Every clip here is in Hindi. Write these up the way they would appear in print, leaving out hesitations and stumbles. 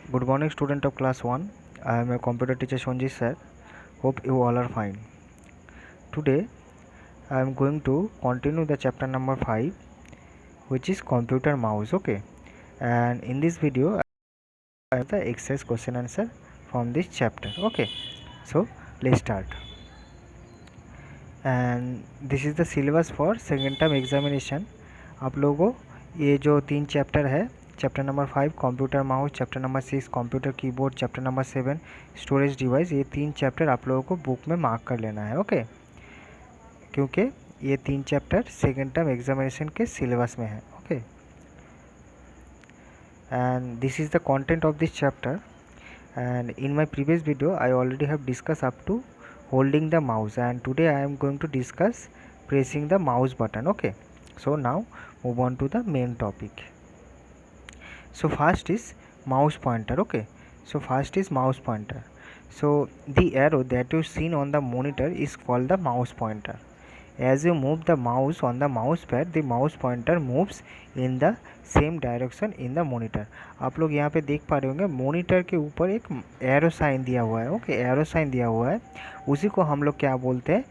Good morning, student of class 1. I am a computer teacher Sonji sir. Hope you all are fine. Today I am going to continue the chapter number 5, which is computer mouse. Okay, and in this video I have the exercise question answer from this chapter. Okay, so let's start. And this is the syllabus for second term examination. आप लोगों को ये जो 3 चैप्टर है, chapter number 5 computer mouse, chapter number 6 computer keyboard, chapter number 7 storage device, ये 3 चैप्टर आप लोगों को बुक में मार्क कर लेना है। ओके, क्योंकि ये 3 चैप्टर सेकेंड टर्म एग्जामिनेशन के सिलेबस में है। Okay, and this is the content of this chapter, and in my previous video I already have discussed up to holding the mouse, and today I am going to discuss pressing the mouse button. Okay, so now move on to the main topic. So first is mouse pointer. Okay, so first is mouse pointer. So the arrow that you seen on the monitor is called the mouse pointer. As you move the mouse on the mouse pad, the mouse pointer moves in the same direction in the monitor. आप लोग यहाँ पे देख पा रहे होंगे मॉनिटर के ऊपर एक एरो साइन दिया हुआ है। ओके, एरो साइन दिया हुआ है, उसी को हम लोग क्या बोलते हैं,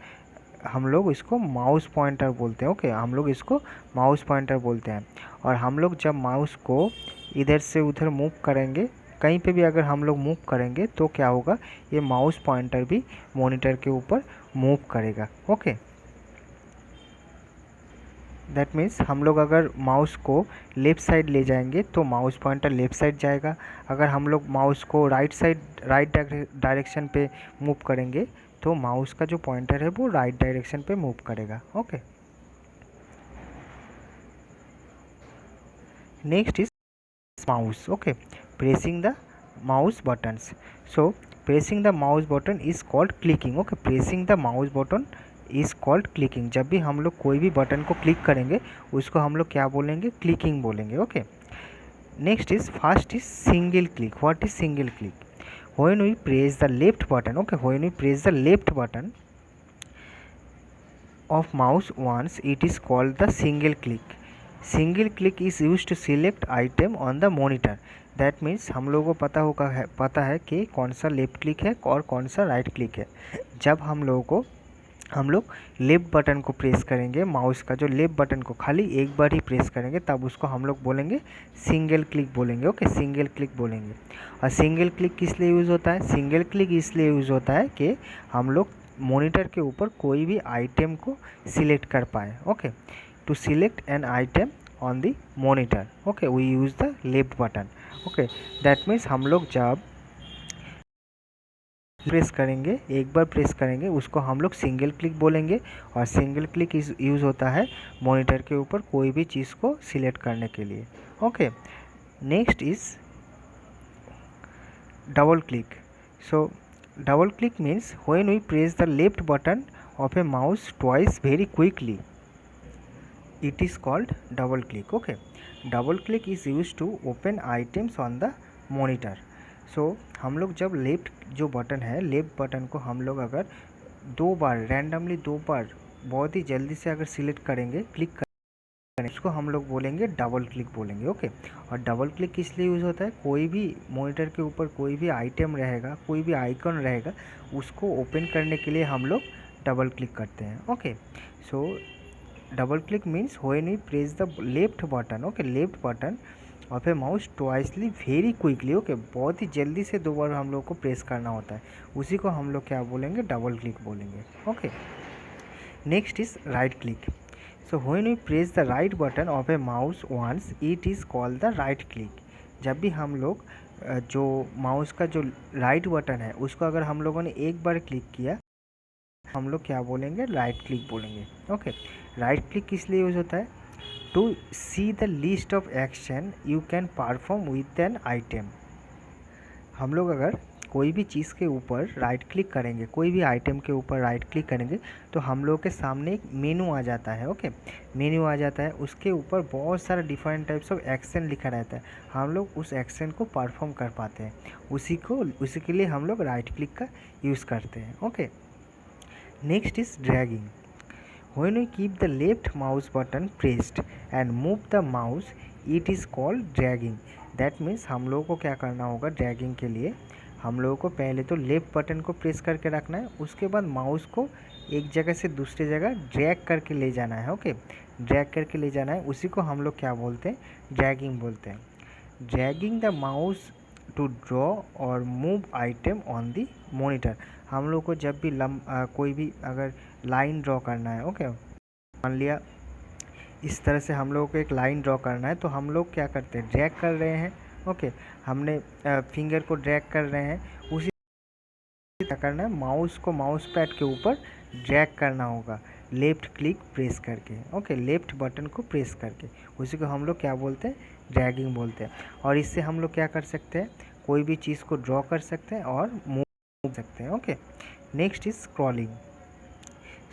हम लोग इसको माउस पॉइंटर बोलते हैं। ओके, हम लोग इसको माउस पॉइंटर बोलते हैं। और हम लोग जब माउस को इधर से उधर मूव करेंगे, कहीं पे भी अगर हम लोग मूव करेंगे तो क्या होगा, ये माउस पॉइंटर भी मॉनिटर के ऊपर मूव करेगा। ओके, दैट मीन्स हम लोग अगर माउस को लेफ़्ट साइड ले जाएंगे तो माउस पॉइंटर लेफ़्ट साइड जाएगा। अगर हम लोग माउस को राइट साइड राइट डायरेक्शन पे मूव करेंगे तो माउस का जो पॉइंटर है वो राइट डायरेक्शन पे मूव करेगा। Okay, next is mouse. Okay, pressing the mouse buttons. So pressing the mouse button is called clicking. Okay, pressing the mouse button is called clicking. जब भी हम लोग कोई भी बटन को क्लिक करेंगे उसको हम लोग क्या बोलेंगे, क्लिकिंग बोलेंगे। Okay, next is first is single click. What is single click? When we press the left button, okay, when we press the left button of mouse once, it is called the single click. Single click is used to select item on the monitor. That means हम लोगों को पता है कि कौन सा लेफ्ट क्लिक है और कौन सा राइट क्लिक है। जब हम लोग लेफ्ट बटन को प्रेस करेंगे, माउस का जो लेफ्ट बटन को खाली एक बार ही प्रेस करेंगे, तब उसको हम लोग बोलेंगे सिंगल क्लिक बोलेंगे। ओके, सिंगल क्लिक बोलेंगे। और सिंगल क्लिक किस लिए यूज़ होता है? सिंगल क्लिक इसलिए यूज़ होता है कि हम लोग मॉनिटर के ऊपर कोई भी आइटम को सिलेक्ट कर पाए। Okay, to select an item on the monitor, okay, we use the left button. Okay, that means हम लोग जब प्रेस करेंगे, एक बार प्रेस करेंगे, उसको हम लोग सिंगल क्लिक बोलेंगे। और सिंगल क्लिक यूज़ होता है मॉनिटर के ऊपर कोई भी चीज़ को सिलेक्ट करने के लिए। Okay, next is double click. So double click means when we press the left button of a mouse twice very quickly, it is called double click. Okay, double click is used to open items on the monitor. So हम लोग जब लेफ्ट जो बटन है, लेफ्ट बटन को हम लोग अगर दो बार रैंडमली दो बार बहुत ही जल्दी से अगर सिलेक्ट करेंगे, क्लिक करेंगे, उसको हम लोग बोलेंगे डबल क्लिक बोलेंगे। ओके, और डबल क्लिक किस लिए यूज़ होता है? कोई भी मॉनिटर के ऊपर कोई भी आइटम रहेगा, कोई भी आइकन रहेगा, उसको ओपन करने के लिए हम लोग डबल क्लिक करते हैं। Okay, so double click means when we press the left button, okay, left button of a mouse twicely very quickly. Okay, बहुत ही जल्दी से दो बार हम लोग को प्रेस करना होता है, उसी को हम लोग क्या बोलेंगे, डबल क्लिक बोलेंगे। Okay, next is right click. So when we press the right button of a mouse once, it is called the right click. जब भी हम लोग जो माउस का जो राइट बटन है उसको अगर हम लोगों ने एक बार क्लिक किया, हम लोग क्या बोलेंगे, राइट क्लिक बोलेंगे। ओके, राइट क्लिक किस लिए यूज़ होता है? To see the list of action you can perform with an item. हम लोग अगर कोई भी चीज़ के ऊपर राइट क्लिक करेंगे, कोई भी आइटम के ऊपर राइट क्लिक करेंगे तो हम लोग के सामने एक मेनू आ जाता है। ओके, मेनू आ जाता है, उसके ऊपर बहुत सारा डिफरेंट टाइप्स ऑफ एक्शन लिखा रहता है, हम लोग उस एक्शन को परफॉर्म कर पाते हैं, उसी के लिए हम लोग राइट क्लिक का यूज़ करते हैं। Okay, next is dragging. When we keep the left mouse button pressed and move the mouse, it is called dragging. That means हम लोगों को क्या करना होगा, ड्रैगिंग के लिए हम लोगों को पहले तो लेफ्ट बटन को प्रेस करके रखना है, उसके बाद माउस को एक जगह से दूसरी जगह ड्रैग करके ले जाना है। ओके, ड्रैग करके ले जाना है, उसी को हम लोग क्या बोलते हैं, ड्रैगिंग बोलते हैं। Dragging the mouse to draw और move item on the monitor. हम लोग को जब भी कोई भी अगर लाइन ड्रॉ करना है, ओके, मान लिया इस तरह से हम लोगों को एक लाइन ड्रॉ करना है, तो हम लोग क्या करते हैं, ड्रैग कर रहे हैं। ओके, हमने फिंगर को ड्रैग कर रहे हैं, उसी क्या करना है, माउस को माउस पैड के ऊपर ड्रैग करना होगा लेफ़्ट क्लिक प्रेस करके। ओके, लेफ़्ट बटन को प्रेस करके, उसी को हम लोग क्या बोलते हैं, ड्रैगिंग बोलते हैं। और इससे हम लोग क्या कर सकते हैं, कोई भी चीज़ को ड्रॉ कर सकते हैं और मूव कर सकते हैं। Okay, next is scrolling.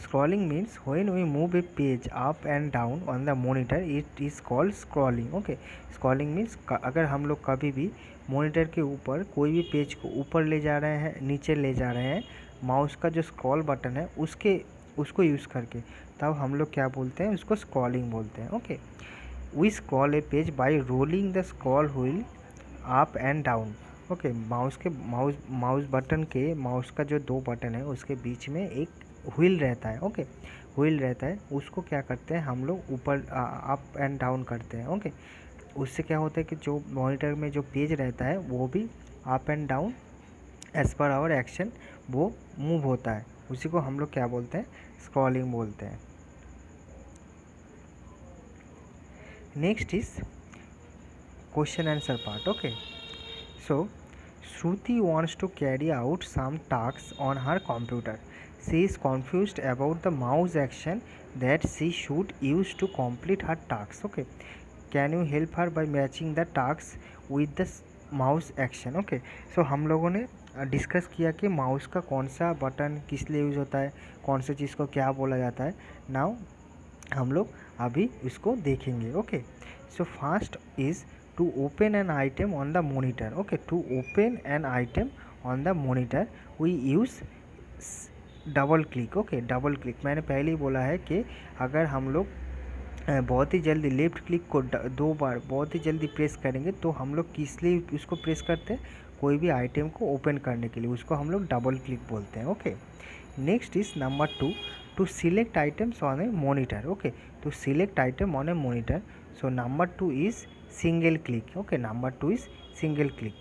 Scrolling means when we move a page up and down on the monitor, it is called scrolling. Okay, scrolling means अगर हम लोग कभी भी मॉनिटर के ऊपर कोई भी पेज को ऊपर ले जा रहे हैं, नीचे ले जा रहे हैं, माउस का जो स्क्रॉल बटन है उसको यूज़ करके, तब हम लोग क्या बोलते हैं, उसको स्क्रॉलिंग बोलते हैं। Okay, we scroll a page by rolling the scroll wheel up and down. Okay, mouse button के, माउस का जो दो बटन है उसके बीच में एक व्हील रहता है। ओके, व्हील रहता है, उसको क्या करते हैं हम लोग, ऊपर अप एंड डाउन करते हैं। ओके, उससे क्या होता है कि जो मॉनिटर में जो पेज रहता है वो भी up and down as per our action वो मूव होता है, उसी को हम लोग क्या बोलते हैं, स्क्रॉलिंग बोलते हैं। Next is question answer part. Okay, so Shruti wants to carry out some tasks on her computer. She is confused about the mouse action that she should use to complete her tasks. Okay, can you help her by matching the tasks with the mouse action? Okay, so हम लोगों ने डिस्कस किया कि माउस का कौन सा बटन किस लिए यूज़ होता है, कौन सी चीज़ को क्या बोला जाता है। नाउ हम लोग अभी इसको देखेंगे। Okay, so first is to open an item on the monitor. Okay, to open an item on the monitor we use double click. Okay, double click मैंने पहले ही बोला है कि अगर हम लोग बहुत ही जल्दी लेफ़्ट क्लिक को दो बार बहुत ही जल्दी प्रेस करेंगे तो हम लोग किस लिए उसको प्रेस करते हैं, कोई भी आइटम को ओपन करने के लिए, उसको हम लोग डबल क्लिक बोलते हैं। Okay, next is number 2, to select items on a monitor. Okay, to select item on a monitor, so number 2 is single click. Okay, number 2 is single click.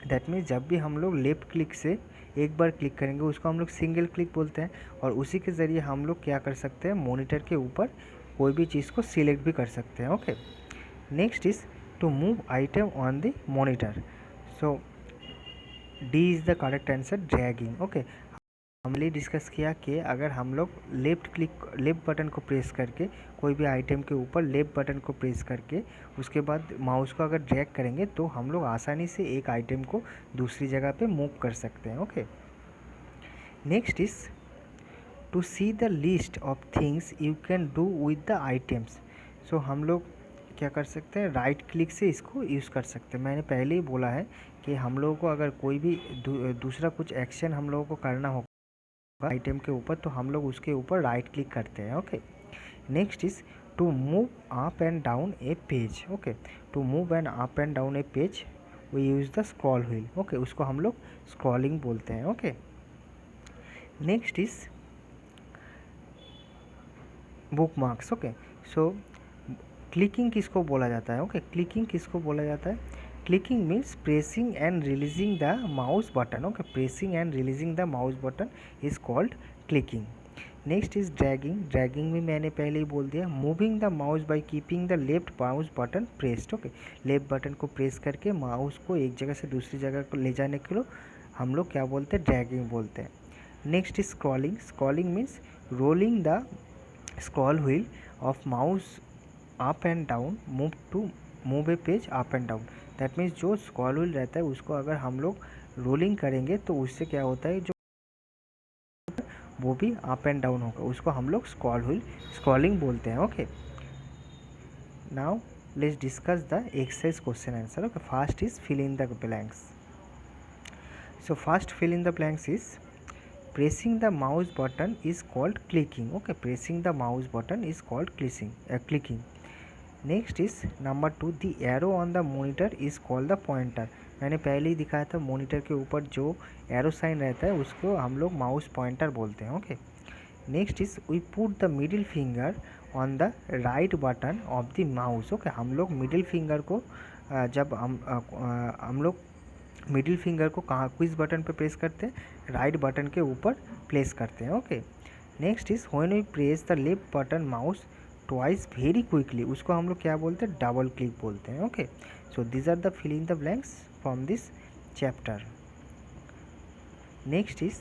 That means जब भी हम लोग लेफ़्ट क्लिक से एक बार क्लिक करेंगे उसको हम लोग सिंगल क्लिक बोलते हैं, और उसी के ज़रिए हम लोग क्या कर सकते हैं, मॉनिटर के ऊपर कोई भी चीज़ को सिलेक्ट भी कर सकते हैं। Okay, next is to move item on the monitor, so D is the correct answer, dragging. Okay, हमने डिस्कस किया कि अगर हम लोग लेफ़्ट बटन को प्रेस करके कोई भी आइटम के ऊपर लेफ़्ट बटन को प्रेस करके उसके बाद माउस को अगर ड्रैग करेंगे तो हम लोग आसानी से एक आइटम को दूसरी जगह पे मूव कर सकते हैं। Okay, next is to see the list of things you can do with the items, so हम लोग क्या कर सकते हैं, राइट क्लिक से इसको यूज़ कर सकते हैं। मैंने पहले ही बोला है कि हम लोगों को अगर कोई भी दूसरा कुछ एक्शन हम लोगों को करना होगा आइटम के ऊपर तो हम लोग उसके ऊपर राइट क्लिक करते हैं। Okay, next is to move up and down a page. Okay, to move and up and down a page we use the scroll wheel. Okay, उसको हम लोग स्क्रॉलिंग बोलते हैं। Okay, next is bookmarks. Okay, so clicking किसको बोला जाता है, ओके क्लिकिंग किसको बोला जाता है, clicking means pressing and releasing the mouse button. Okay, pressing and releasing the mouse button is called clicking. Next is dragging, dragging में मैंने पहले ही बोल दिया, moving the mouse by keeping the left mouse button pressed. Okay, left button को प्रेस करके माउस को एक जगह से दूसरी जगह को ले जाने के लिए हम लोग क्या बोलते हैं, ड्रैगिंग बोलते हैं। Next is scrolling, scrolling means rolling the scroll wheel of mouse up and down move to move a page up and down. That means जो स्क्रॉल व्हील रहता है उसको अगर हम लोग रोलिंग करेंगे तो उससे क्या होता है, जो वो भी अप एंड डाउन होगा, उसको हम लोग स्क्रॉल व्हील स्क्रॉलिंग बोलते हैं। Okay, now let's discuss the exercise question answer. Okay, first is fill in the blanks. So first fill in the blanks is pressing the mouse button is called clicking. Okay, pressing the mouse button is called clicking. Next is number 2, the arrow on the monitor is called the pointer. मैंने पहले ही दिखाया था, मॉनिटर के ऊपर जो एरो साइन रहता है उसको हम लोग माउस पॉइंटर बोलते हैं। Okay, next is we put the middle finger on the right button of the mouse. Okay, हम लोग मिडिल फिंगर को जब हम लोग मिडिल फिंगर को कहाँ किस बटन पे प्रेस करते हैं, राइट बटन के ऊपर प्लेस करते हैं। Okay, next is when we press the left button mouse twice very quickly, उसको हम लोग क्या बोलते हैं, डबल क्लिक बोलते हैं। Okay, so this are the fill in the blanks from this chapter. Next is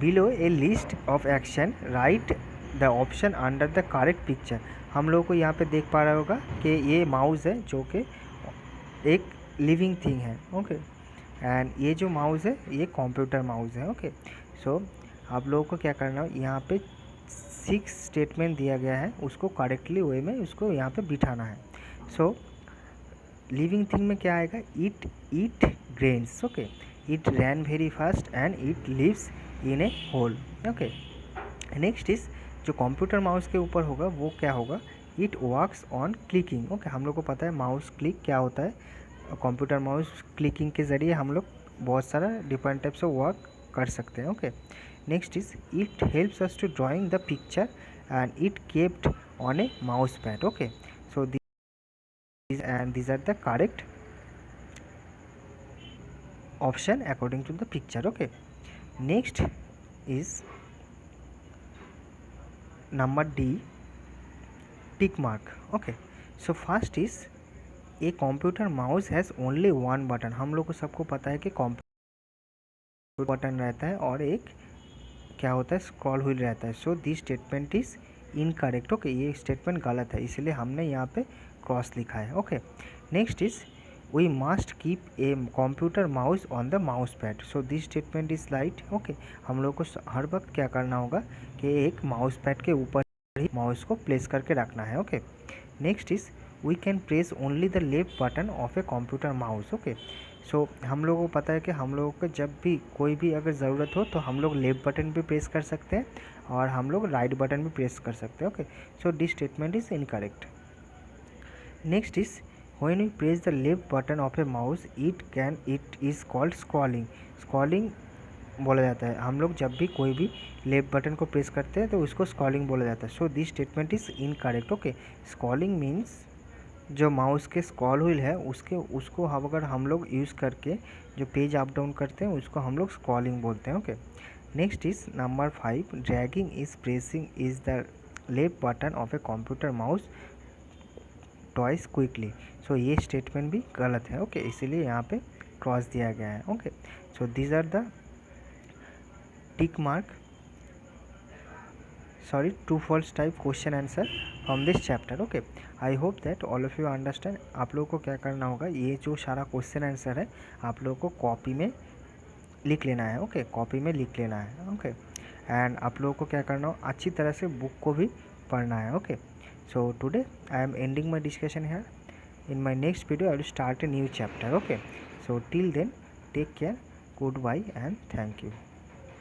below a list of action write the option under the correct picture. हम लोग को यहाँ पे देख पा रहा होगा कि ये माउस है जो कि एक लिविंग थिंग है। ओके, एंड ये जो माउस है ये कंप्यूटर माउस है। ओके, सो आप लोगों को क्या करना है, यहाँ पे 6 स्टेटमेंट दिया गया है, उसको करेक्टली वे में उसको यहाँ पे बिठाना है। सो लिविंग थिंग में क्या आएगा, it grains. Okay, it ran very fast and it lives in a hole. Okay, next is जो कंप्यूटर माउस के ऊपर होगा वो क्या होगा, it works on clicking. Okay, हम लोग को पता है माउस क्लिक क्या होता है, कंप्यूटर माउस क्लिकिंग के ज़रिए हम लोग बहुत सारा डिफरेंट टाइप से वर्क कर सकते हैं। Okay, next is it helps us to drawing the picture and it kept on a mouse pad. Okay, so these are the correct option according to the picture. Okay, next is number D, tick mark. Okay, so first is a computer mouse has only one button। हम लोग को सबको पता है कि कंप्यूटर बटन रहता है और एक क्या होता है, स्क्रॉल व्हील रहता है। So this statement is incorrect. Okay, ये स्टेटमेंट गलत है, इसलिए हमने यहाँ पे क्रॉस लिखा है। Okay, next is we must keep a computer mouse on the mouse pad. So this statement is right. Okay, हम लोग को हर वक्त क्या करना होगा कि एक माउस पैड के ऊपर ही माउस को प्लेस करके रखना है। Okay, next is we can press only the left button of a computer mouse. Okay, so हम लोगों को पता है कि हम लोगों को जब भी कोई भी अगर ज़रूरत हो तो हम लोग लेफ्ट बटन पे प्रेस कर सकते हैं और हम लोग राइट बटन पे प्रेस कर सकते हैं। Okay, so this statement is incorrect. Next is when we press the left button of a mouse it is called scrolling. Scrolling बोला जाता है, हम लोग जब भी कोई भी लेफ्ट बटन को प्रेस करते हैं तो उसको स्क्रॉलिंग बोला जाता है। So this statement is incorrect. Okay, scrolling means जो माउस के स्क्रॉल व्हील है उसको अगर हम लोग यूज़ करके जो पेज अप डाउन करते हैं उसको हम लोग स्क्रॉलिंग बोलते हैं। Okay, next is number 5, dragging is pressing is the left button of a computer mouse twice quickly. So ये स्टेटमेंट भी गलत है। ओके, इसीलिए यहाँ पे क्रॉस दिया गया है। Okay, so these are the tick mark true false type question answer from this chapter. Okay, I hope that all of you understand। आप लोगों को क्या करना होगा, ये जो सारा क्वेश्चन आंसर है आप लोगों को कॉपी में लिख लेना है। ओके, कॉपी में लिख लेना है। ओके, एंड आप लोगों को क्या करना हो, अच्छी तरह से बुक को भी पढ़ना है। Okay, so today I am ending my discussion here. In my next video I will start a new chapter. Okay, so till then take care, good bye and thank you.